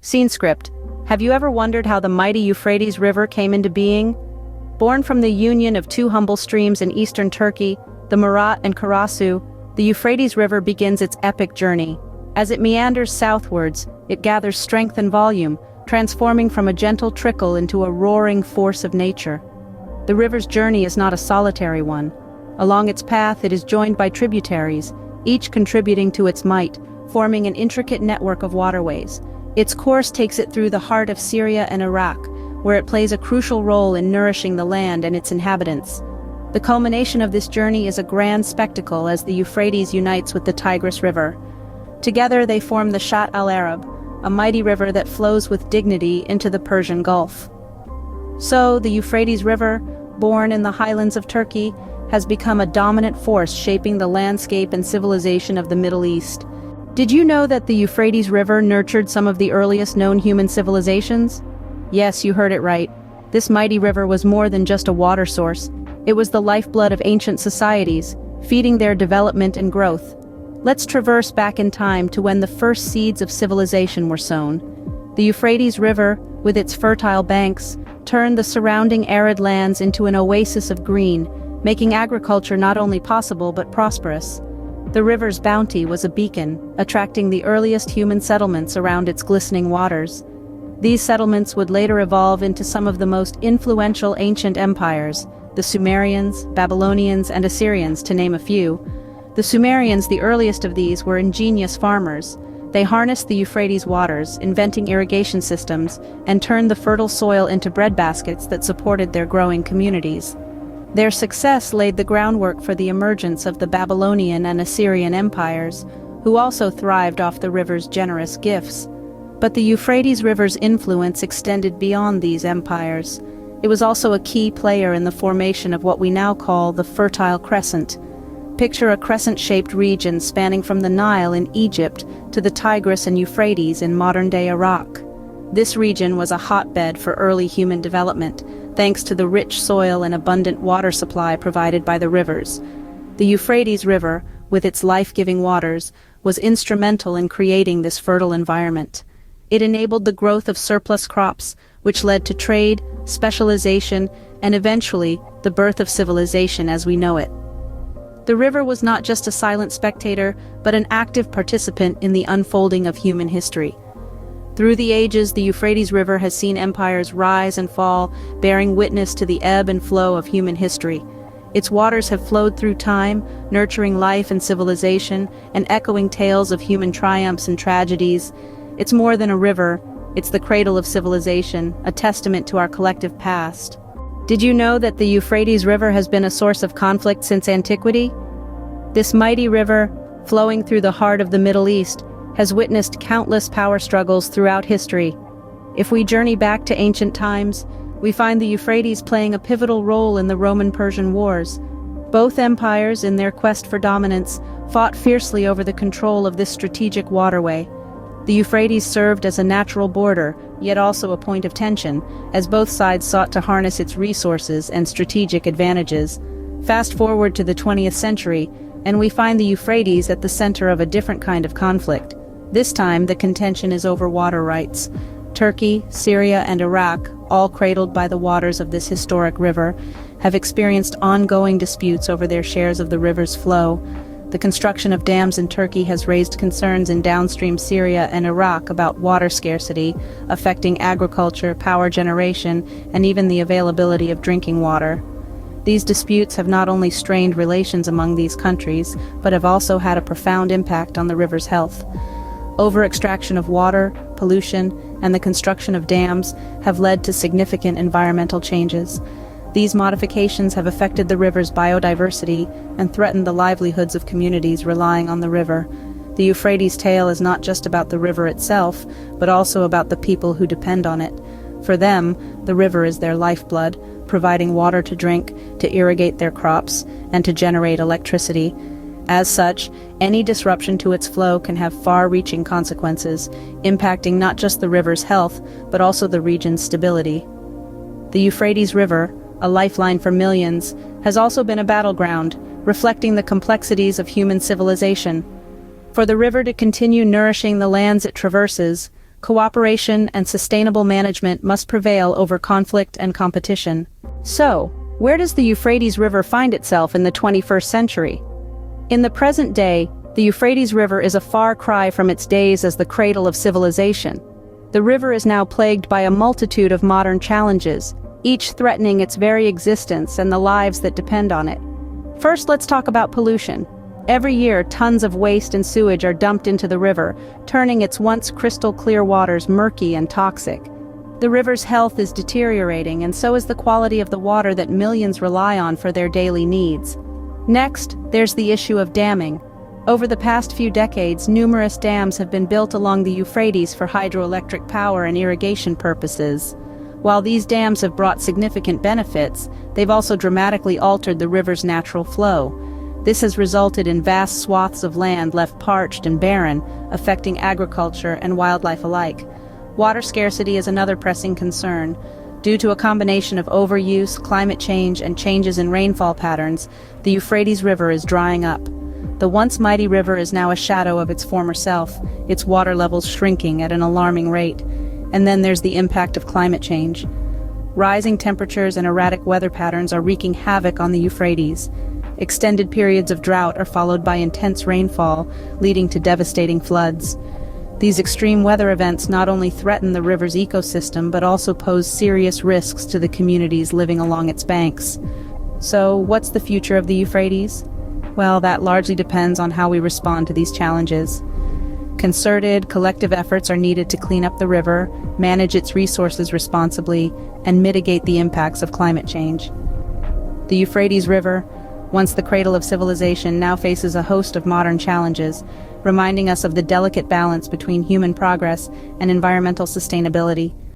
Scene script. Have you ever wondered how the mighty Euphrates River came into being? Born from the union of two humble streams in eastern Turkey, the Murat and Karasu, the Euphrates River begins its epic journey. As it meanders southwards, it gathers strength and volume, transforming from a gentle trickle into a roaring force of nature. The river's journey is not a solitary one. Along its path, it is joined by tributaries, each contributing to its might, forming an intricate network of waterways. Its course takes it through the heart of Syria and Iraq, where it plays a crucial role in nourishing the land and its inhabitants. The culmination of this journey is a grand spectacle as the Euphrates unites with the Tigris River. Together they form the Shatt al-Arab, a mighty river that flows with dignity into the Persian Gulf. So, the Euphrates River, born in the highlands of Turkey, has become a dominant force shaping the landscape and civilization of the Middle East. Did you know that the Euphrates River nurtured some of the earliest known human civilizations? Yes, you heard it right. This mighty river was more than just a water source. It was the lifeblood of ancient societies, feeding their development and growth. Let's traverse back in time to when the first seeds of civilization were sown. The Euphrates River, with its fertile banks, turned the surrounding arid lands into an oasis of green, making agriculture not only possible but prosperous. The river's bounty was a beacon, attracting the earliest human settlements around its glistening waters. These settlements would later evolve into some of the most influential ancient empires, the Sumerians, Babylonians, and Assyrians, to name a few. The Sumerians, the earliest of these, were ingenious farmers. They harnessed the Euphrates waters, inventing irrigation systems, and turned the fertile soil into breadbaskets that supported their growing communities. Their success laid the groundwork for the emergence of the Babylonian and Assyrian empires, who also thrived off the river's generous gifts. But the Euphrates River's influence extended beyond these empires. It was also a key player in the formation of what we now call the Fertile Crescent. Picture a crescent-shaped region spanning from the Nile in Egypt to the Tigris and Euphrates in modern-day Iraq. This region was a hotbed for early human development, thanks to the rich soil and abundant water supply provided by the rivers. The Euphrates River, with its life-giving waters, was instrumental in creating this fertile environment. It enabled the growth of surplus crops, which led to trade, specialization, and eventually the birth of civilization as we know it. The river was not just a silent spectator, but an active participant in the unfolding of human history. Through the ages, the Euphrates River has seen empires rise and fall, bearing witness to the ebb and flow of human history. Its waters have flowed through time, nurturing life and civilization, and echoing tales of human triumphs and tragedies. It's more than a river, it's the cradle of civilization, a testament to our collective past. Did you know that the Euphrates River has been a source of conflict since antiquity? This mighty river, flowing through the heart of the Middle East, has witnessed countless power struggles throughout history. If we journey back to ancient times, we find the Euphrates playing a pivotal role in the Roman-Persian Wars. Both empires, in their quest for dominance, fought fiercely over the control of this strategic waterway. The Euphrates served as a natural border, yet also a point of tension, as both sides sought to harness its resources and strategic advantages. Fast forward to the 20th century, and we find the Euphrates at the center of a different kind of conflict. This time, the contention is over water rights. Turkey, Syria, and Iraq, all cradled by the waters of this historic river, have experienced ongoing disputes over their shares of the river's flow. The construction of dams in Turkey has raised concerns in downstream Syria and Iraq about water scarcity, affecting agriculture, power generation, and even the availability of drinking water. These disputes have not only strained relations among these countries, but have also had a profound impact on the river's health. Over-extraction of water, pollution, and the construction of dams have led to significant environmental changes. These modifications have affected the river's biodiversity and threatened the livelihoods of communities relying on the river. The Euphrates tale is not just about the river itself, but also about the people who depend on it. For them, the river is their lifeblood, providing water to drink, to irrigate their crops, and to generate electricity. As such, any disruption to its flow can have far-reaching consequences, impacting not just the river's health, but also the region's stability. The Euphrates River, a lifeline for millions, has also been a battleground, reflecting the complexities of human civilization. For the river to continue nourishing the lands it traverses, Cooperation and sustainable management must prevail over conflict and competition. So, where does the Euphrates River find itself in the 21st century? In the present day, the Euphrates River is a far cry from its days as the cradle of civilization. The river is now plagued by a multitude of modern challenges, each threatening its very existence and the lives that depend on it. First, let's talk about pollution. Every year, tons of waste and sewage are dumped into the river, turning its once crystal-clear waters murky and toxic. The river's health is deteriorating, and so is the quality of the water that millions rely on for their daily needs. Next, there's the issue of damming. Over the past few decades, numerous dams have been built along the Euphrates for hydroelectric power and irrigation purposes. While these dams have brought significant benefits, they've also dramatically altered the river's natural flow. This has resulted in vast swaths of land left parched and barren, affecting agriculture and wildlife alike. Water scarcity is another pressing concern. Due to a combination of overuse, climate change, and changes in rainfall patterns, the Euphrates River is drying up. The once mighty river is now a shadow of its former self, its water levels shrinking at an alarming rate. And then there's the impact of climate change. Rising temperatures and erratic weather patterns are wreaking havoc on the Euphrates. Extended periods of drought are followed by intense rainfall, leading to devastating floods. These extreme weather events not only threaten the river's ecosystem but also pose serious risks to the communities living along its banks. So, what's the future of the Euphrates? Well, that largely depends on how we respond to these challenges. Concerted, collective efforts are needed to clean up the river, manage its resources responsibly, and mitigate the impacts of climate change. The Euphrates River, once the cradle of civilization, now faces a host of modern challenges, reminding us of the delicate balance between human progress and environmental sustainability.